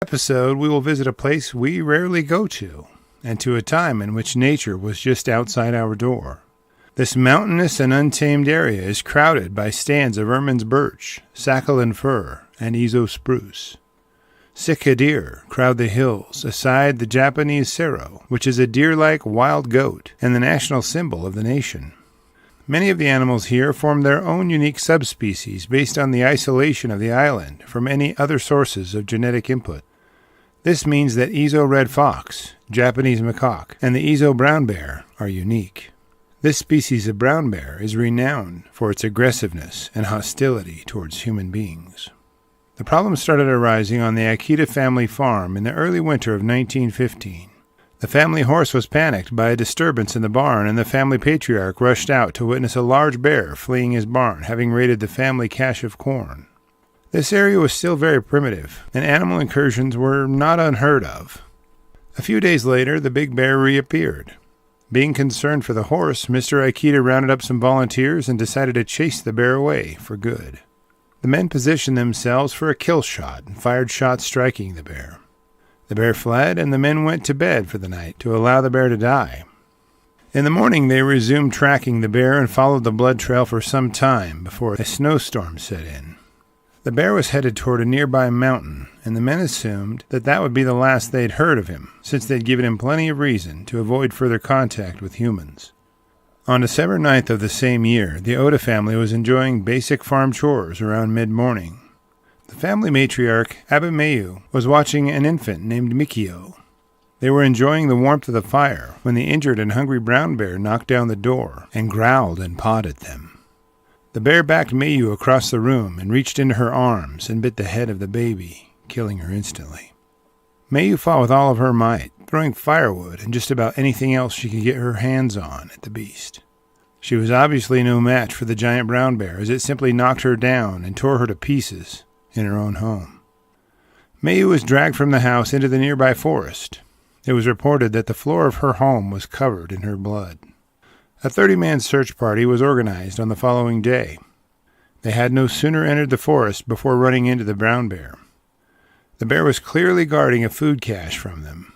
Episode, we will visit a place we rarely go to, and to a time in which nature was just outside our door. This mountainous and untamed area is crowded by stands of Ermines birch, Sakhalin fir, and Ezo spruce. Sika deer crowd the hills aside the Japanese sero, which is a deer-like wild goat and the national symbol of the nation. Many of the animals here form their own unique subspecies based on the isolation of the island from any other sources of genetic input. This means that Ezo red fox, Japanese macaque, and the Ezo brown bear are unique. This species of brown bear is renowned for its aggressiveness and hostility towards human beings. The problem started arising on the Akita family farm in the early winter of 1915. The family horse was panicked by a disturbance in the barn, and the family patriarch rushed out to witness a large bear fleeing his barn, having raided the family cache of corn. This area was still very primitive, and animal incursions were not unheard of. A few days later, the big bear reappeared. Being concerned for the horse, Mr. Akita rounded up some volunteers and decided to chase the bear away for good. The men positioned themselves for a kill shot and fired shots striking the bear. The bear fled, and the men went to bed for the night to allow the bear to die. In the morning, they resumed tracking the bear and followed the blood trail for some time before a snowstorm set in. The bear was headed toward a nearby mountain, and the men assumed that that would be the last they'd heard of him, since they'd given him plenty of reason to avoid further contact with humans. On December 9th of the same year, the Oda family was enjoying basic farm chores around mid-morning. The family matriarch, Abimayu, was watching an infant named Mikio. They were enjoying the warmth of the fire when the injured and hungry brown bear knocked down the door and growled and pawed at them. The bear backed Mayu across the room and reached into her arms and bit the head of the baby, killing her instantly. Mayu fought with all of her might, throwing firewood and just about anything else she could get her hands on at the beast. She was obviously no match for the giant brown bear, as it simply knocked her down and tore her to pieces in her own home. Mayu was dragged from the house into the nearby forest. It was reported that the floor of her home was covered in her blood. A 30-man search party was organized on the following day. They had no sooner entered the forest before running into the brown bear. The bear was clearly guarding a food cache from them.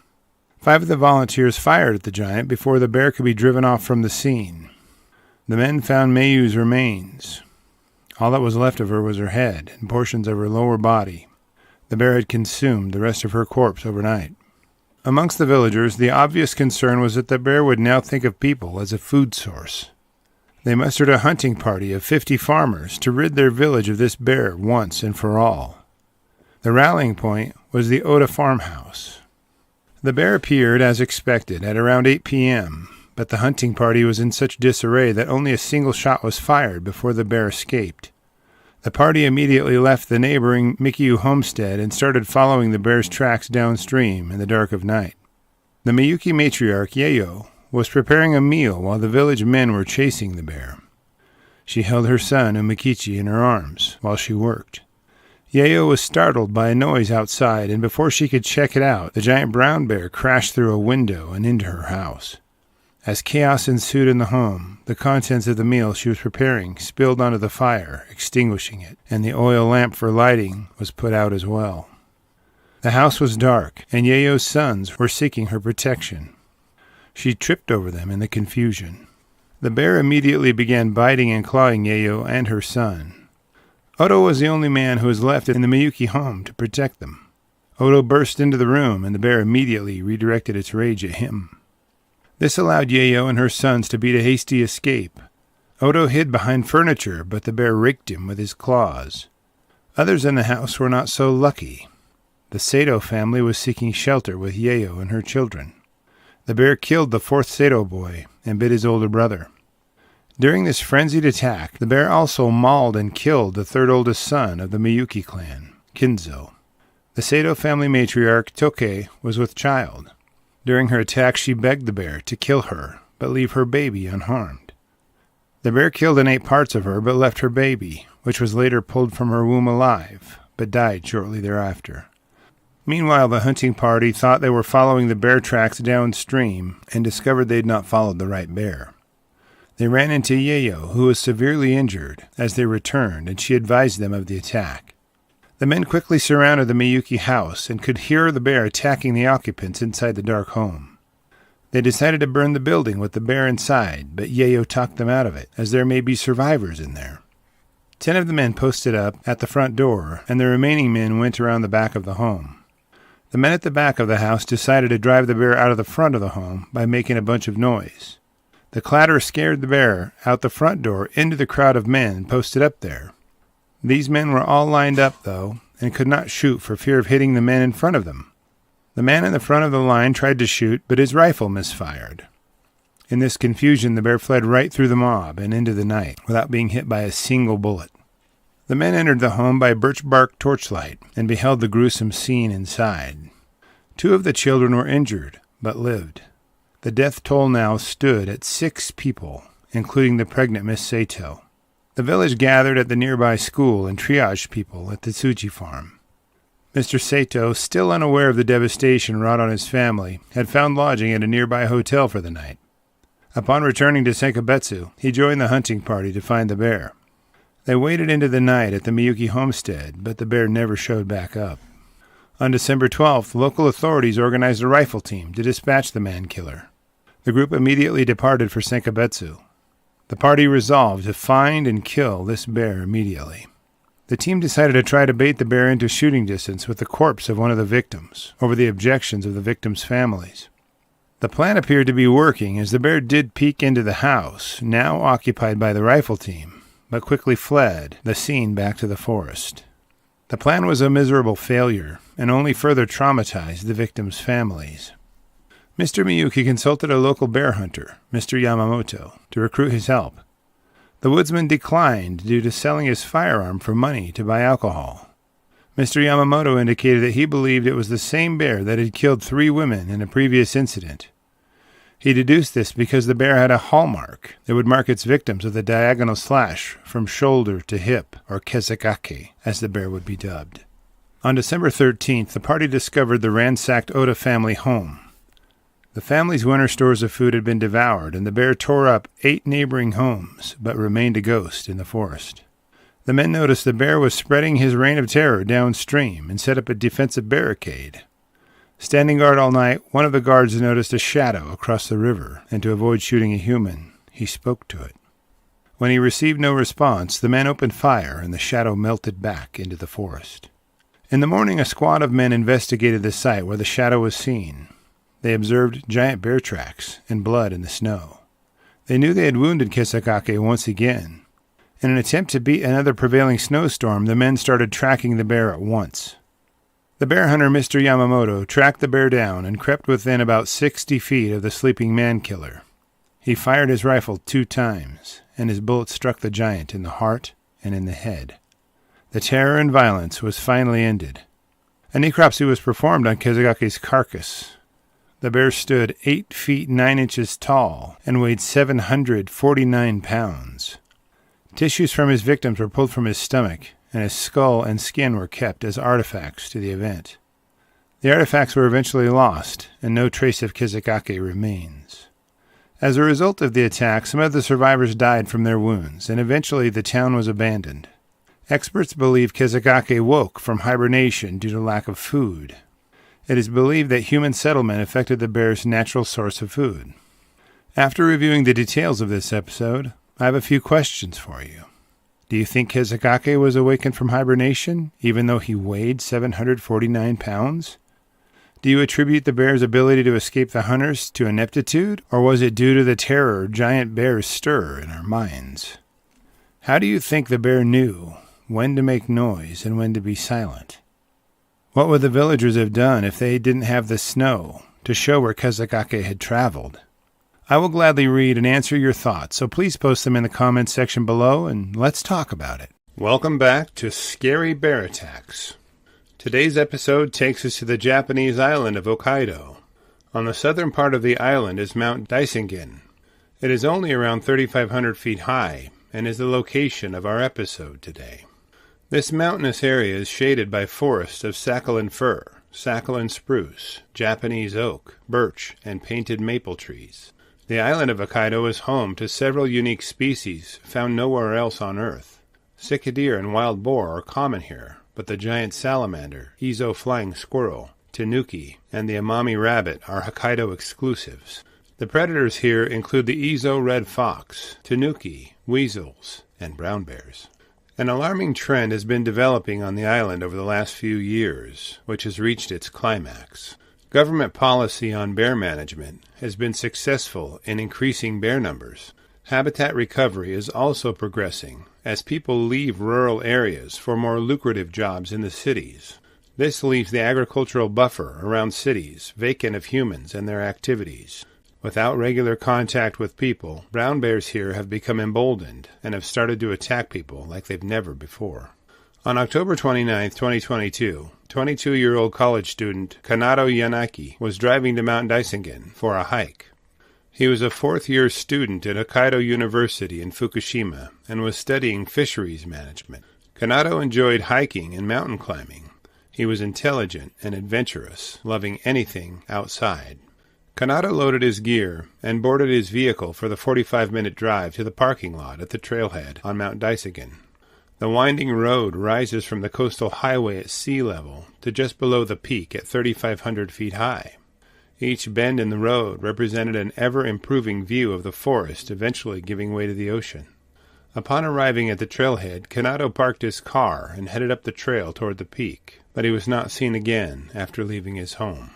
5 of the volunteers fired at the giant before the bear could be driven off from the scene. The men found Mayu's remains. All that was left of her was her head and portions of her lower body. The bear had consumed the rest of her corpse overnight. Amongst the villagers, the obvious concern was that the bear would now think of people as a food source. They mustered a hunting party of 50 farmers to rid their village of this bear once and for all. The rallying point was the Oda farmhouse. The bear appeared, as expected, at around 8 p.m., but the hunting party was in such disarray that only a single shot was fired before the bear escaped. The party immediately left the neighboring Mikyu homestead and started following the bear's tracks downstream in the dark of night. The Miyuki matriarch, Yayo, was preparing a meal while the village men were chasing the bear. She held her son, Umikichi, in her arms while she worked. Yayo was startled by a noise outside, and before she could check it out, the giant brown bear crashed through a window and into her house. As chaos ensued in the home, the contents of the meal she was preparing spilled onto the fire, extinguishing it, and the oil lamp for lighting was put out as well. The house was dark, and Yayo's sons were seeking her protection. She tripped over them in the confusion. The bear immediately began biting and clawing Yayo and her son. Odo was the only man who was left in the Miyuki home to protect them. Odo burst into the room, and the bear immediately redirected its rage at him. This allowed Yayo and her sons to beat a hasty escape. Odo hid behind furniture, but the bear raked him with his claws. Others in the house were not so lucky. The Sato family was seeking shelter with Yayo and her children. The bear killed the 4th Sato boy and bit his older brother. During this frenzied attack, the bear also mauled and killed the 3rd oldest son of the Miyuki clan, Kinzo. The Sato family matriarch, Toke, was with child. During her attack, she begged the bear to kill her, but leave her baby unharmed. The bear killed and ate parts of her, but left her baby, which was later pulled from her womb alive, but died shortly thereafter. Meanwhile, the hunting party thought they were following the bear tracks downstream and discovered they had not followed the right bear. They ran into Yayo, who was severely injured, as they returned, and she advised them of the attack. The men quickly surrounded the Miyuki house and could hear the bear attacking the occupants inside the dark home. They decided to burn the building with the bear inside, but Yayo talked them out of it, as there may be survivors in there. 10 of the men posted up at the front door, and the remaining men went around the back of the home. The men at the back of the house decided to drive the bear out of the front of the home by making a bunch of noise. The clatter scared the bear out the front door into the crowd of men posted up there. These men were all lined up, though, and could not shoot for fear of hitting the men in front of them. The man in the front of the line tried to shoot, but his rifle misfired. In this confusion, the bear fled right through the mob and into the night, without being hit by a single bullet. The men entered the home by birch bark torchlight and beheld the gruesome scene inside. 2 of the children were injured, but lived. The death toll now stood at 6 people, including the pregnant Miss Sato. The village gathered at the nearby school and triaged people at the Tsuji farm. Mr. Sato, still unaware of the devastation wrought on his family, had found lodging at a nearby hotel for the night. Upon returning to Senkabetsu, he joined the hunting party to find the bear. They waited into the night at the Miyuki homestead, but the bear never showed back up. On December 12th, local authorities organized a rifle team to dispatch the man-killer. The group immediately departed for Senkabetsu. The party resolved to find and kill this bear immediately. The team decided to try to bait the bear into shooting distance with the corpse of one of the victims, over the objections of the victims' families. The plan appeared to be working, as the bear did peek into the house, now occupied by the rifle team, but quickly fled the scene back to the forest. The plan was a miserable failure, and only further traumatized the victims' families. Mr. Miyuki consulted a local bear hunter, Mr. Yamamoto, to recruit his help. The woodsman declined due to selling his firearm for money to buy alcohol. Mr. Yamamoto indicated that he believed it was the same bear that had killed 3 women in a previous incident. He deduced this because the bear had a hallmark that would mark its victims with a diagonal slash from shoulder to hip, or kezekake, as the bear would be dubbed. On December 13th, the party discovered the ransacked Oda family home. The family's winter stores of food had been devoured, and the bear tore up 8 neighboring homes, but remained a ghost in the forest. The men noticed the bear was spreading his reign of terror downstream and set up a defensive barricade. Standing guard all night, one of the guards noticed a shadow across the river, and to avoid shooting a human, he spoke to it. When he received no response, the men opened fire, and the shadow melted back into the forest. In the morning, a squad of men investigated the site where the shadow was seen. They observed giant bear tracks and blood in the snow. They knew they had wounded Kisakake once again. In an attempt to beat another prevailing snowstorm, the men started tracking the bear at once. The bear hunter, Mr. Yamamoto, tracked the bear down and crept within about 60 feet of the sleeping man-killer. He fired his rifle 2 times, and his bullet struck the giant in the heart and in the head. The terror and violence was finally ended. A necropsy was performed on Kisakake's carcass. The bear stood 8 feet 9 inches tall and weighed 749 pounds. Tissues from his victims were pulled from his stomach, and his skull and skin were kept as artifacts to the event. The artifacts were eventually lost, and no trace of Kisakake remains. As a result of the attack, some of the survivors died from their wounds, and eventually the town was abandoned. Experts believe Kisakake woke from hibernation due to lack of food. It is believed that human settlement affected the bear's natural source of food. After reviewing the details of this episode, I have a few questions for you. Do you think Kisakake was awakened from hibernation, even though he weighed 749 pounds? Do you attribute the bear's ability to escape the hunters to ineptitude, or was it due to the terror giant bears stir in our minds? How do you think the bear knew when to make noise and when to be silent? What would the villagers have done if they didn't have the snow to show where Kisakake had traveled? I will gladly read and answer your thoughts, so please post them in the comments section below, and let's talk about it. Welcome back to Scary Bear Attacks. Today's episode takes us to the Japanese island of Hokkaido. On the southern part of the island is Mount Daisingen. It is only around 3,500 feet high, and is the location of our episode today. This mountainous area is shaded by forests of Sakhalin fir, Sakhalin spruce, Japanese oak, birch, and painted maple trees. The island of Hokkaido is home to several unique species found nowhere else on Earth. Cicada deer and wild boar are common here, but the giant salamander, Ezo flying squirrel, tanuki, and the amami rabbit are Hokkaido exclusives. The predators here include the Ezo red fox, tanuki, weasels, and brown bears. An alarming trend has been developing on the island over the last few years, which has reached its climax. Government policy on bear management has been successful in increasing bear numbers. Habitat recovery is also progressing as people leave rural areas for more lucrative jobs in the cities. This leaves the agricultural buffer around cities vacant of humans and their activities. Without regular contact with people, brown bears here have become emboldened and have started to attack people like they've never before. On October 29, 2022, 22-year-old college student Kanado Yanaki was driving to Mount Daisingen for a hike. He was a fourth-year student at Hokkaido University in Fukushima and was studying fisheries management. Kanado enjoyed hiking and mountain climbing. He was intelligent and adventurous, loving anything outside. Kanado loaded his gear and boarded his vehicle for the 45-minute drive to the parking lot at the trailhead on Mount Daisingen. The winding road rises from the coastal highway at sea level to just below the peak at 3,500 feet high. Each bend in the road represented an ever-improving view of the forest eventually giving way to the ocean. Upon arriving at the trailhead, Kanado parked his car and headed up the trail toward the peak, but he was not seen again after leaving his home.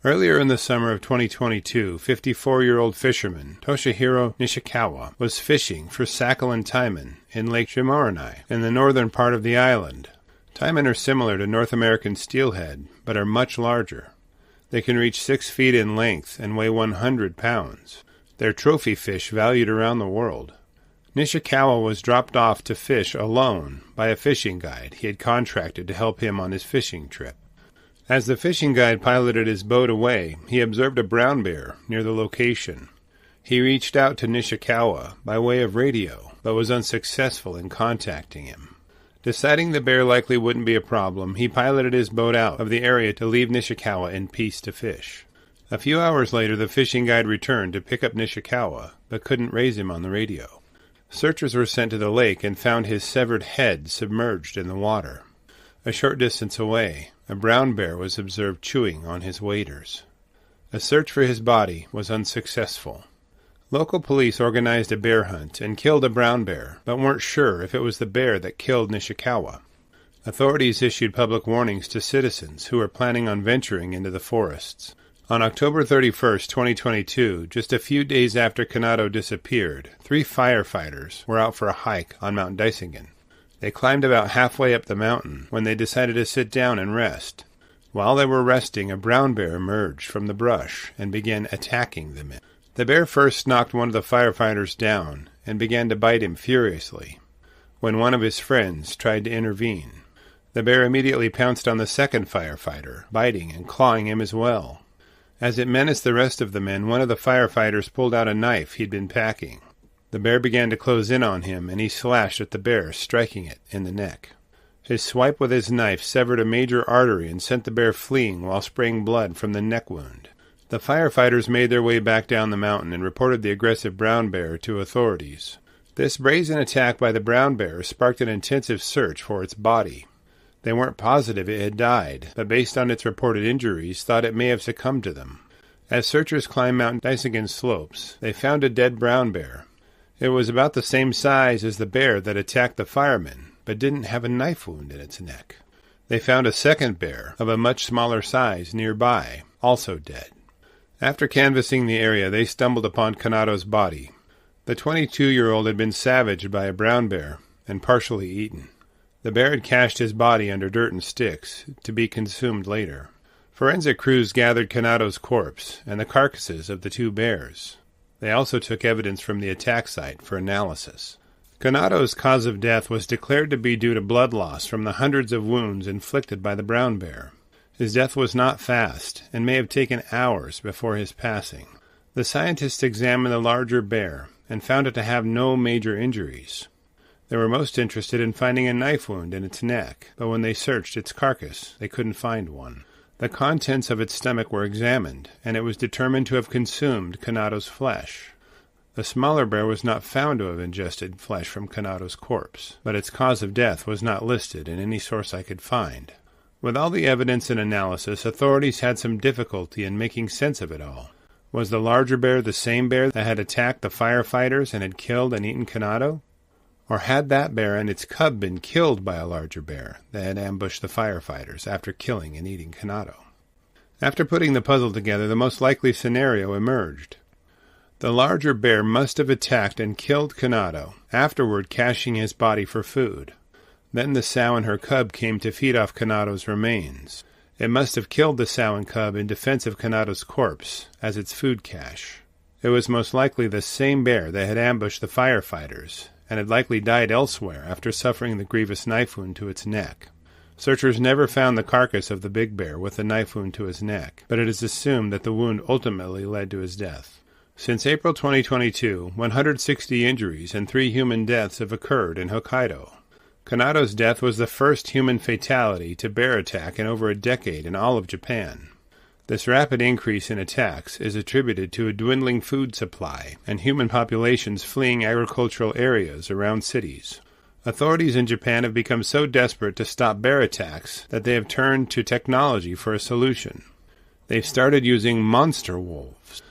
Earlier in the summer of 2022, 54-year-old fisherman Toshihiro Nishikawa was fishing for sakhalin taimen in Lake Shimoronai in the northern part of the island. Taimen are similar to North American steelhead, but are much larger. They can reach 6 feet in length and weigh 100 pounds. They're trophy fish valued around the world. Nishikawa was dropped off to fish alone by a fishing guide he had contracted to help him on his fishing trip. As the fishing guide piloted his boat away, he observed a brown bear near the location. He reached out to Nishikawa by way of radio, but was unsuccessful in contacting him. Deciding the bear likely wouldn't be a problem, he piloted his boat out of the area to leave Nishikawa in peace to fish. A few hours later, the fishing guide returned to pick up Nishikawa, but couldn't raise him on the radio. Searchers were sent to the lake and found his severed head submerged in the water. A short distance away, a brown bear was observed chewing on his waders. A search for his body was unsuccessful. Local police organized a bear hunt and killed a brown bear, but weren't sure if it was the bear that killed Nishikawa. Authorities issued public warnings to citizens who were planning on venturing into the forests. On October 31, 2022, just a few days after Kanado disappeared, 3 firefighters were out for a hike on Mount Daisingen. They climbed about halfway up the mountain when they decided to sit down and rest. While they were resting, a brown bear emerged from the brush and began attacking the men. The bear first knocked one of the firefighters down and began to bite him furiously. When one of his friends tried to intervene, the bear immediately pounced on the second firefighter, biting and clawing him as well. As it menaced the rest of the men, one of the firefighters pulled out a knife he'd been packing. The bear began to close in on him, and he slashed at the bear, striking it in the neck. His swipe with his knife severed a major artery and sent the bear fleeing while spraying blood from the neck wound. The firefighters made their way back down the mountain and reported the aggressive brown bear to authorities. This brazen attack by the brown bear sparked an intensive search for its body. They weren't positive it had died, but based on its reported injuries, thought it may have succumbed to them. As searchers climbed Mount Daisingen slopes, they found a dead brown bear. It was about the same size as the bear that attacked the firemen, but didn't have a knife wound in its neck. They found a second bear of a much smaller size nearby, also dead. After canvassing the area, they stumbled upon Kanado's body. The 22-year-old had been savaged by a brown bear and partially eaten. The bear had cached his body under dirt and sticks to be consumed later. Forensic crews gathered Kanado's corpse and the carcasses of the 2 bears. They also took evidence from the attack site for analysis. Kanado's cause of death was declared to be due to blood loss from the hundreds of wounds inflicted by the brown bear. His death was not fast and may have taken hours before his passing. The scientists examined the larger bear and found it to have no major injuries. They were most interested in finding a knife wound in its neck, but when they searched its carcass, they couldn't find one. The contents of its stomach were examined, and it was determined to have consumed Kanado's flesh. The smaller bear was not found to have ingested flesh from Canado's corpse, but its cause of death was not listed in any source I could find. With all the evidence and analysis, authorities had some difficulty in making sense of it all. Was the larger bear the same bear that had attacked the firefighters and had killed and eaten Canado? Or had that bear and its cub been killed by a larger bear that had ambushed the firefighters after killing and eating Canado? After putting the puzzle together, the most likely scenario emerged. The larger bear must have attacked and killed Canado, afterward caching his body for food. Then the sow and her cub came to feed off Canado's remains. It must have killed the sow and cub in defense of Canado's corpse as its food cache. It was most likely the same bear that had ambushed the firefighters, and had likely died elsewhere after suffering the grievous knife wound to its neck. Searchers never found the carcass of the big bear with the knife wound to his neck, but it is assumed that the wound ultimately led to his death. Since April 2022, 160 injuries and 3 human deaths have occurred in Hokkaido. Canado's death was the first human fatality to bear attack in over a decade in all of Japan. This rapid increase in attacks is attributed to a dwindling food supply and human populations fleeing agricultural areas around cities. Authorities in Japan have become so desperate to stop bear attacks that they have turned to technology for a solution. They've started using monster wolves.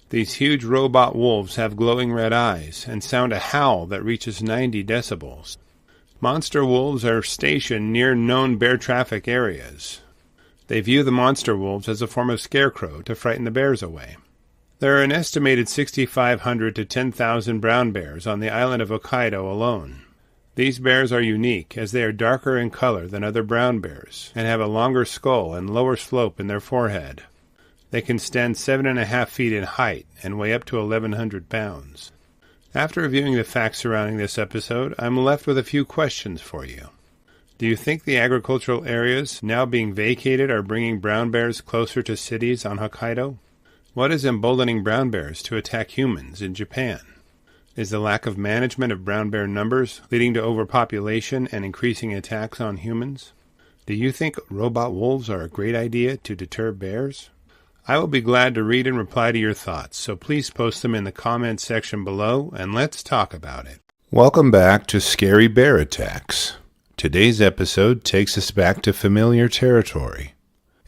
These huge robot wolves have glowing red eyes and sound a howl that reaches 90 decibels. Monster wolves are stationed near known bear traffic areas. They view the monster wolves as a form of scarecrow to frighten the bears away. There are an estimated 6,500 to 10,000 brown bears on the island of Hokkaido alone. These bears are unique as they are darker in color than other brown bears and have a longer skull and lower slope in their forehead. They can stand 7.5 feet in height and weigh up to 1,100 pounds. After reviewing the facts surrounding this episode, I'm left with a few questions for you. Do you think the agricultural areas now being vacated are bringing brown bears closer to cities on Hokkaido? What is emboldening brown bears to attack humans in Japan? Is the lack of management of brown bear numbers leading to overpopulation and increasing attacks on humans? Do you think robot wolves are a great idea to deter bears? I will be glad to read and reply to your thoughts, so please post them in the comments section below, and let's talk about it. Welcome back to Scary Bear Attacks. Today's episode takes us back to familiar territory.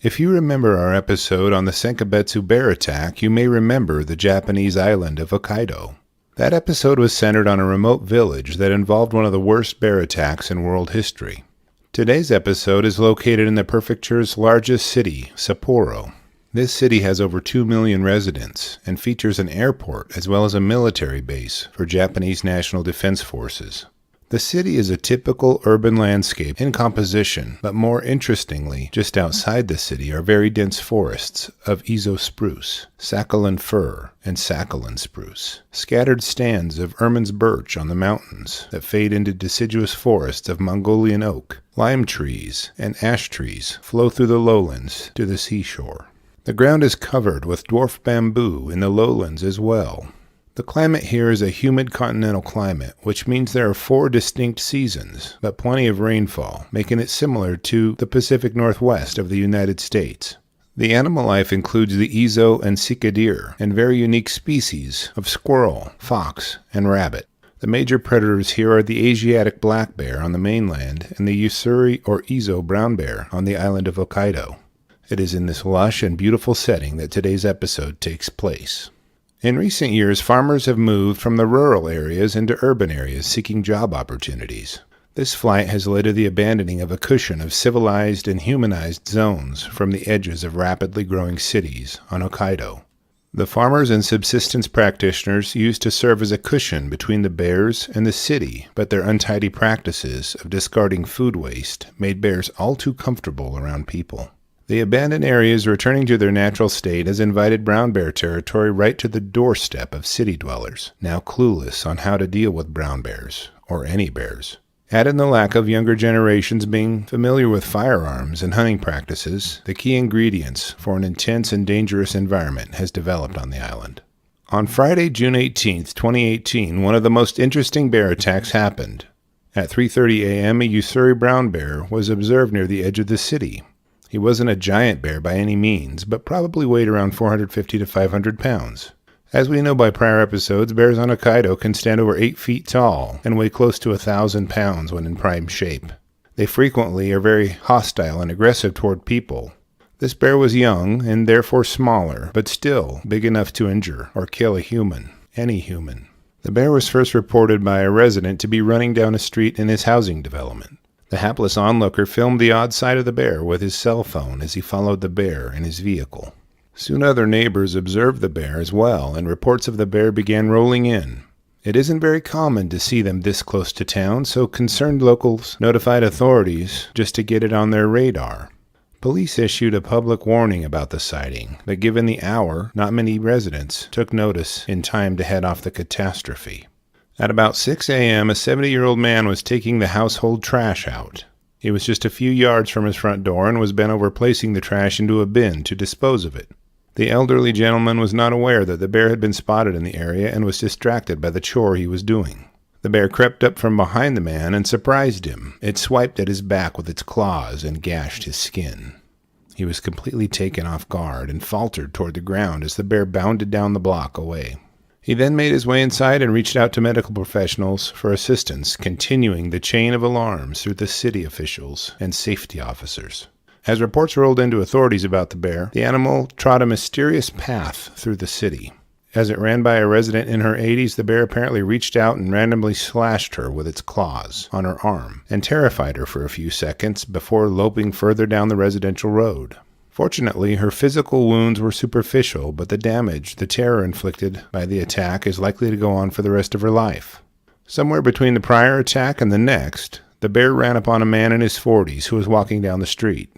If you remember our episode on the Senkabetsu bear attack, you may remember the Japanese island of Hokkaido. That episode was centered on a remote village that involved one of the worst bear attacks in world history. Today's episode is located in the prefecture's largest city, Sapporo. This city has over 2 million residents and features an airport as well as a military base for Japanese National Defense Forces. The city is a typical urban landscape in composition, but more interestingly, just outside the city are very dense forests of Izo spruce, Sakhalin fir, and Sakhalin spruce. Scattered stands of Erman's birch on the mountains that fade into deciduous forests of Mongolian oak, lime trees, and ash trees flow through the lowlands to the seashore. The ground is covered with dwarf bamboo in the lowlands as well. The climate here is a humid continental climate, which means there are 4 distinct seasons, but plenty of rainfall, making it similar to the Pacific Northwest of the United States. The animal life includes the Izo and Sika deer, and very unique species of squirrel, fox, and rabbit. The major predators here are the Asiatic black bear on the mainland and the Usuri or Izo brown bear on the island of Hokkaido. It is in this lush and beautiful setting that today's episode takes place. In recent years, farmers have moved from the rural areas into urban areas seeking job opportunities. This flight has led to the abandoning of a cushion of civilized and humanized zones from the edges of rapidly growing cities on Hokkaido. The farmers and subsistence practitioners used to serve as a cushion between the bears and the city, but their untidy practices of discarding food waste made bears all too comfortable around people. The abandoned areas returning to their natural state has invited brown bear territory right to the doorstep of city dwellers, now clueless on how to deal with brown bears, or any bears. Add in the lack of younger generations being familiar with firearms and hunting practices, the key ingredients for an intense and dangerous environment has developed on the island. On Friday, June 18, 2018, one of the most interesting bear attacks happened. At 3:30 a.m., a Usuri brown bear was observed near the edge of the city. He wasn't a giant bear by any means, but probably weighed around 450 to 500 pounds. As we know by prior episodes, bears on Hokkaido can stand over 8 feet tall and weigh close to 1,000 pounds when in prime shape. They frequently are very hostile and aggressive toward people. This bear was young and therefore smaller, but still big enough to injure or kill a human, any human. The bear was first reported by a resident to be running down a street in his housing development. The hapless onlooker filmed the odd sight of the bear with his cell phone as he followed the bear in his vehicle. Soon other neighbors observed the bear as well, and reports of the bear began rolling in. It isn't very common to see them this close to town, so concerned locals notified authorities just to get it on their radar. Police issued a public warning about the sighting, but given the hour, not many residents took notice in time to head off the catastrophe. At about 6 a.m., a 70-year-old man was taking the household trash out. He was just a few yards from his front door and was bent over placing the trash into a bin to dispose of it. The elderly gentleman was not aware that the bear had been spotted in the area and was distracted by the chore he was doing. The bear crept up from behind the man and surprised him. It swiped at his back with its claws and gashed his skin. He was completely taken off guard and faltered toward the ground as the bear bounded down the block away. He then made his way inside and reached out to medical professionals for assistance, continuing the chain of alarms through the city officials and safety officers. As reports rolled into authorities about the bear, the animal trod a mysterious path through the city. As it ran by a resident in her 80s, the bear apparently reached out and randomly slashed her with its claws on her arm and terrified her for a few seconds before loping further down the residential road. Fortunately, her physical wounds were superficial, but the damage, the terror inflicted by the attack, is likely to go on for the rest of her life. Somewhere between the prior attack and the next, the bear ran upon a man in his 40s who was walking down the street.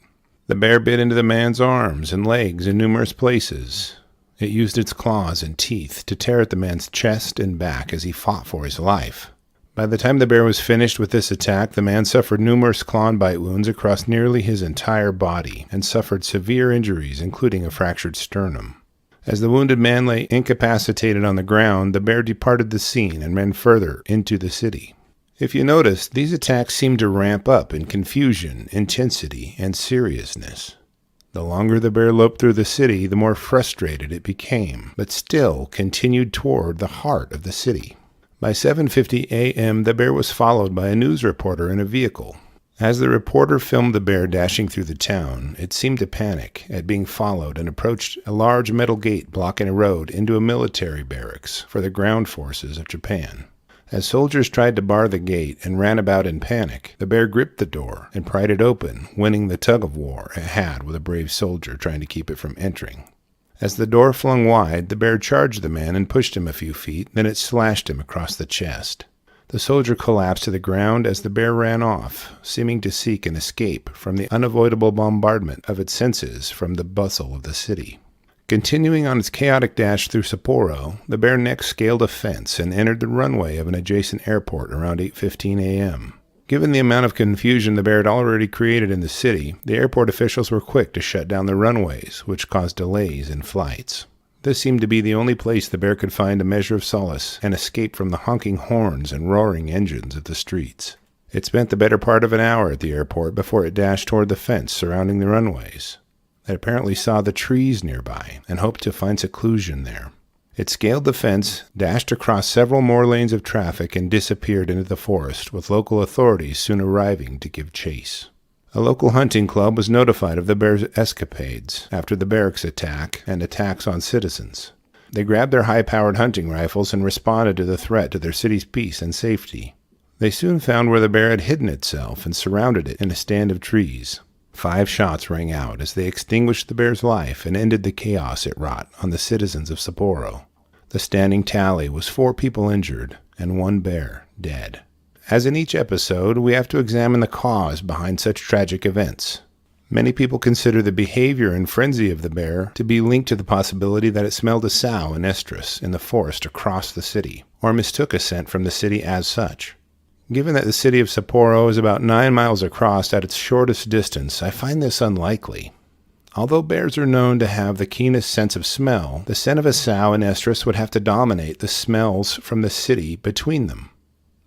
The bear bit into the man's arms and legs in numerous places. It used its claws and teeth to tear at the man's chest and back as he fought for his life. By the time the bear was finished with this attack, the man suffered numerous claw and bite wounds across nearly his entire body and suffered severe injuries, including a fractured sternum. As the wounded man lay incapacitated on the ground, the bear departed the scene and ran further into the city. If you notice, these attacks seem to ramp up in confusion, intensity, and seriousness. The longer the bear loped through the city, the more frustrated it became, but still continued toward the heart of the city. By 7:50 a.m., the bear was followed by a news reporter in a vehicle. As the reporter filmed the bear dashing through the town, it seemed to panic at being followed and approached a large metal gate blocking a road into a military barracks for the ground forces of Japan. As soldiers tried to bar the gate and ran about in panic, the bear gripped the door and pried it open, winning the tug-of-war it had with a brave soldier trying to keep it from entering. As the door flung wide, the bear charged the man and pushed him a few feet, then it slashed him across the chest. The soldier collapsed to the ground as the bear ran off, seeming to seek an escape from the unavoidable bombardment of its senses from the bustle of the city. Continuing on its chaotic dash through Sapporo, the bear next scaled a fence and entered the runway of an adjacent airport around 8:15 a.m. Given the amount of confusion the bear had already created in the city, the airport officials were quick to shut down the runways, which caused delays in flights. This seemed to be the only place the bear could find a measure of solace and escape from the honking horns and roaring engines of the streets. It spent the better part of an hour at the airport before it dashed toward the fence surrounding the runways. It apparently saw the trees nearby and hoped to find seclusion there. It scaled the fence, dashed across several more lanes of traffic, and disappeared into the forest, with local authorities soon arriving to give chase. A local hunting club was notified of the bear's escapades after the barracks attack and attacks on citizens. They grabbed their high-powered hunting rifles and responded to the threat to their city's peace and safety. They soon found where the bear had hidden itself and surrounded it in a stand of trees. 5 shots rang out as they extinguished the bear's life and ended the chaos it wrought on the citizens of Sapporo. The standing tally was 4 people injured and 1 bear dead. As in each episode, we have to examine the cause behind such tragic events. Many people consider the behavior and frenzy of the bear to be linked to the possibility that it smelled a sow and estrus in the forest across the city, or mistook a scent from the city as such. Given that the city of Sapporo is about 9 miles across at its shortest distance, I find this unlikely. Although bears are known to have the keenest sense of smell, the scent of a sow and estrus would have to dominate the smells from the city between them.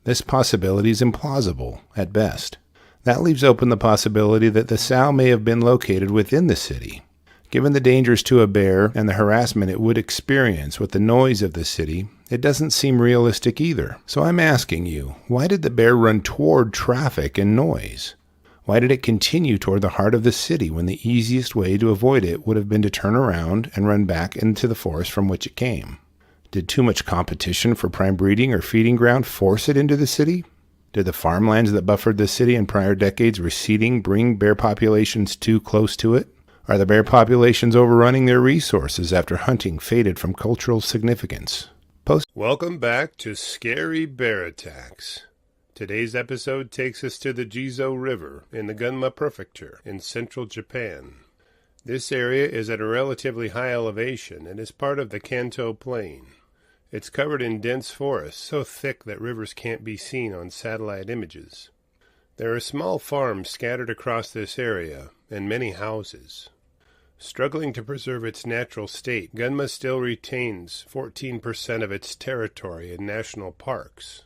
This possibility is implausible, at best. That leaves open the possibility that the sow may have been located within the city. Given the dangers to a bear and the harassment it would experience with the noise of the city, it doesn't seem realistic either. So I'm asking you, why did the bear run toward traffic and noise? Why did it continue toward the heart of the city when the easiest way to avoid it would have been to turn around and run back into the forest from which it came? Did too much competition for prime breeding or feeding ground force it into the city? Did the farmlands that buffered the city in prior decades receding bring bear populations too close to it? Are the bear populations overrunning their resources after hunting faded from cultural significance? Welcome back to Scary Bear Attacks. Today's episode takes us to the Jizo River in the Gunma Prefecture in central Japan. This area is at a relatively high elevation and is part of the Kanto Plain. It's covered in dense forests so thick that rivers can't be seen on satellite images. There are small farms scattered across this area and many houses. Struggling to preserve its natural state, Gunma still retains 14% of its territory in national parks.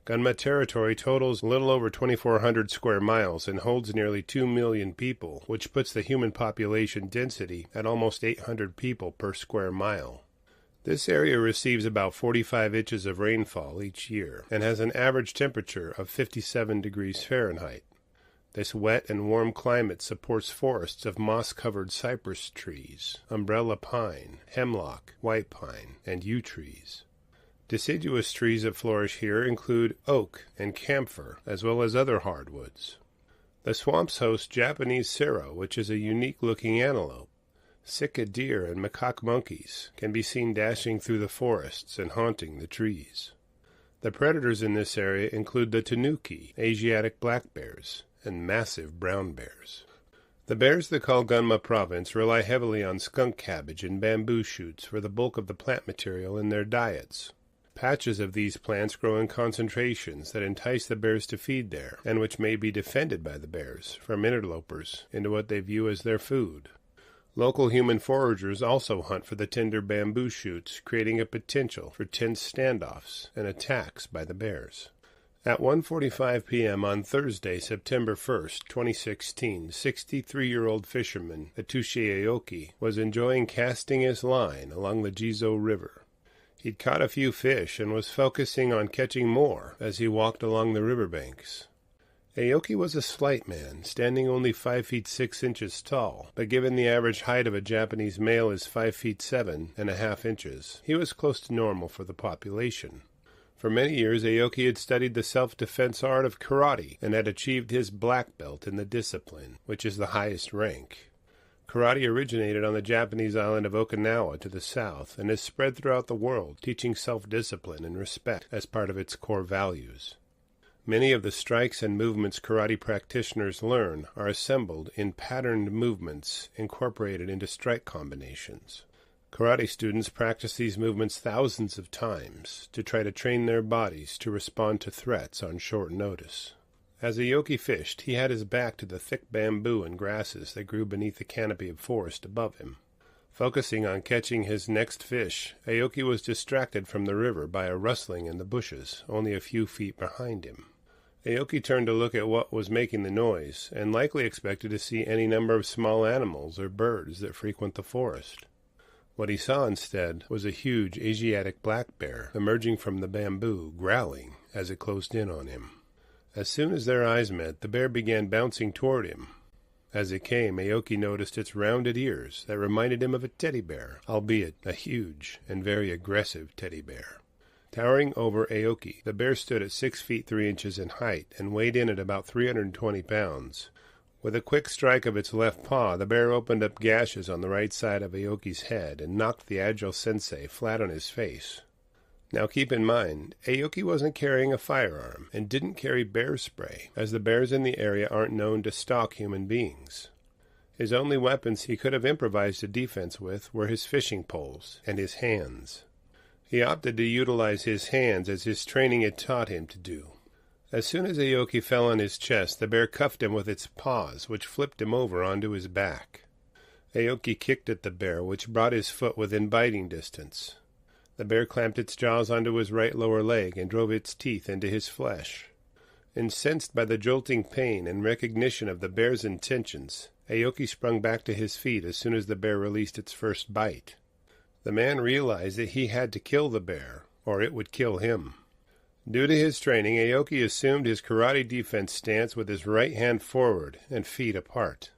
Gunma territory totals a little over 2,400 square miles and holds nearly 2 million people, which puts the human population density at almost 800 people per square mile. This area receives about 45 inches of rainfall each year and has an average temperature of 57 degrees Fahrenheit. This wet and warm climate supports forests of moss-covered cypress trees, umbrella pine, hemlock, white pine, and yew trees. Deciduous trees that flourish here include oak and camphor, as well as other hardwoods. The swamps host Japanese sero, which is a unique-looking antelope. Sika deer and macaque monkeys can be seen dashing through the forests and haunting the trees. The predators in this area include the tanuki, Asiatic black bears, and massive brown bears. The bears that call Gunma Province rely heavily on skunk cabbage and bamboo shoots for the bulk of the plant material in their diets. Patches of these plants grow in concentrations that entice the bears to feed there, and which may be defended by the bears from interlopers into what they view as their food. Local human foragers also hunt for the tender bamboo shoots, creating a potential for tense standoffs and attacks by the bears. At 1:45 p.m. on Thursday, September 1st, 2016, 63-year-old fisherman Atsushi Aoki was enjoying casting his line along the Jizo River. He'd caught a few fish and was focusing on catching more as he walked along the riverbanks. Aoki was a slight man, standing only 5 feet 6 inches tall, but given the average height of a Japanese male is 5 feet 7.5 inches, he was close to normal for the population. For many years, Aoki had studied the self-defense art of karate and had achieved his black belt in the discipline, which is the highest rank. Karate originated on the Japanese island of Okinawa to the south and has spread throughout the world, teaching self-discipline and respect as part of its core values. Many of the strikes and movements karate practitioners learn are assembled in patterned movements incorporated into strike combinations. Karate students practice these movements thousands of times to try to train their bodies to respond to threats on short notice. As Aoki fished, he had his back to the thick bamboo and grasses that grew beneath the canopy of forest above him. Focusing on catching his next fish, Aoki was distracted from the river by a rustling in the bushes only a few feet behind him. Aoki turned to look at what was making the noise, and likely expected to see any number of small animals or birds that frequent the forest. What he saw instead was a huge Asiatic black bear emerging from the bamboo, growling as it closed in on him. As soon as their eyes met, the bear began bouncing toward him. As it came, Aoki noticed its rounded ears that reminded him of a teddy bear, albeit a huge and very aggressive teddy bear. Towering over Aoki, the bear stood at 6 feet 3 inches in height and weighed in at about 320 pounds. With a quick strike of its left paw, the bear opened up gashes on the right side of Aoki's head and knocked the agile sensei flat on his face. Now keep in mind, Aoki wasn't carrying a firearm and didn't carry bear spray, as the bears in the area aren't known to stalk human beings. His only weapons he could have improvised a defense with were his fishing poles and his hands. He opted to utilize his hands as his training had taught him to do. As soon as Aoki fell on his chest, the bear cuffed him with its paws, which flipped him over onto his back. Aoki kicked at the bear, which brought his foot within biting distance. The bear clamped its jaws onto his right lower leg and drove its teeth into his flesh. Incensed by the jolting pain and recognition of the bear's intentions, Aoki sprung back to his feet as soon as the bear released its first bite. The man realized that he had to kill the bear, or it would kill him. Due to his training, Aoki assumed his karate defense stance with his right hand forward and feet apart.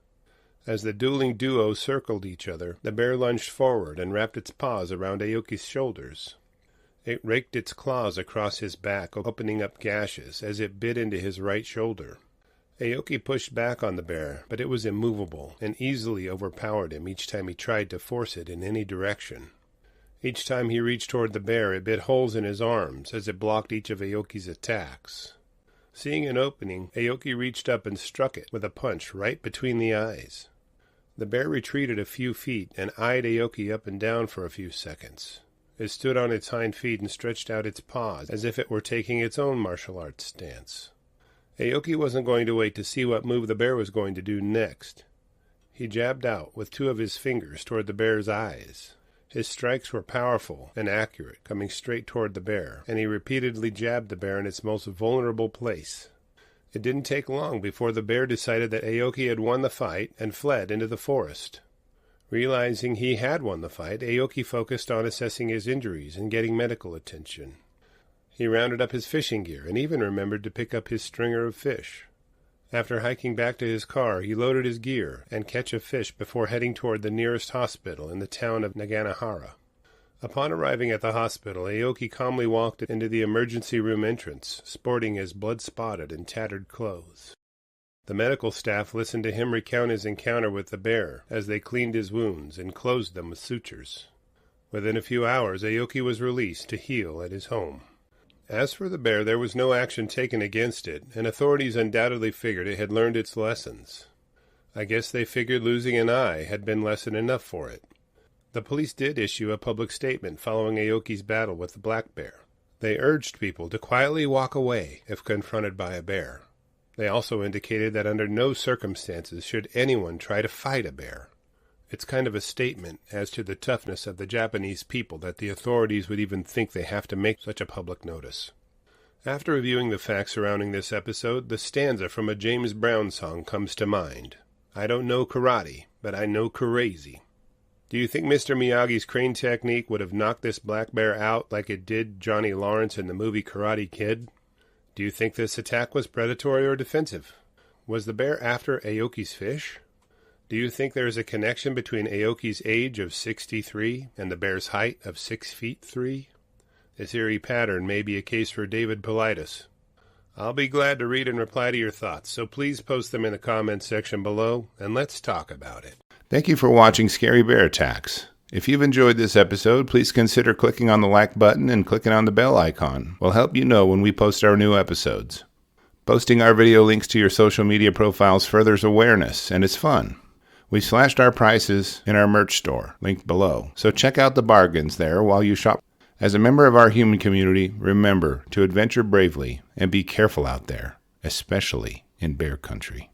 As the dueling duo circled each other, the bear lunged forward and wrapped its paws around Aoki's shoulders. It raked its claws across his back, opening up gashes as it bit into his right shoulder. Aoki pushed back on the bear, but it was immovable and easily overpowered him each time he tried to force it in any direction. Each time he reached toward the bear, it bit holes in his arms as it blocked each of Aoki's attacks. Seeing an opening, Aoki reached up and struck it with a punch right between the eyes. The bear retreated a few feet and eyed Aoki up and down for a few seconds. It stood on its hind feet and stretched out its paws as if it were taking its own martial arts stance. Aoki wasn't going to wait to see what move the bear was going to do next. He jabbed out with two of his fingers toward the bear's eyes. His strikes were powerful and accurate, coming straight toward the bear, and he repeatedly jabbed the bear in its most vulnerable place. It didn't take long before the bear decided that Aoki had won the fight and fled into the forest. Realizing he had won the fight, Aoki focused on assessing his injuries and getting medical attention. He rounded up his fishing gear and even remembered to pick up his stringer of fish. After hiking back to his car, he loaded his gear and catch a fish before heading toward the nearest hospital in the town of Naganohara. Upon arriving at the hospital, Aoki calmly walked into the emergency room entrance, sporting his blood-spotted and tattered clothes. The medical staff listened to him recount his encounter with the bear as they cleaned his wounds and closed them with sutures. Within a few hours, Aoki was released to heal at his home. As for the bear, there was no action taken against it, and authorities undoubtedly figured it had learned its lessons. I guess they figured losing an eye had been lesson enough for it. The police did issue a public statement following Aoki's battle with the black bear. They urged people to quietly walk away if confronted by a bear. They also indicated that under no circumstances should anyone try to fight a bear. It's kind of a statement as to the toughness of the Japanese people that the authorities would even think they have to make such a public notice. After reviewing the facts surrounding this episode, the stanza from a James Brown song comes to mind. I don't know karate, but I know crazy. Do you think Mr. Miyagi's crane technique would have knocked this black bear out like it did Johnny Lawrence in the movie Karate Kid? Do you think this attack was predatory or defensive? Was the bear after Aoki's fish? Do you think there is a connection between Aoki's age of 63 and the bear's height of 6 feet 3? This eerie pattern may be a case for David Politis. I'll be glad to read and reply to your thoughts, so please post them in the comments section below, and let's talk about it. Thank you for watching Scary Bear Attacks. If you've enjoyed this episode, please consider clicking on the like button and clicking on the bell icon. We'll help you know when we post our new episodes. Posting our video links to your social media profiles furthers awareness, and it's fun. We slashed our prices in our merch store, linked below, so check out the bargains there while you shop. As a member of our human community, remember to adventure bravely and be careful out there, especially in bear country.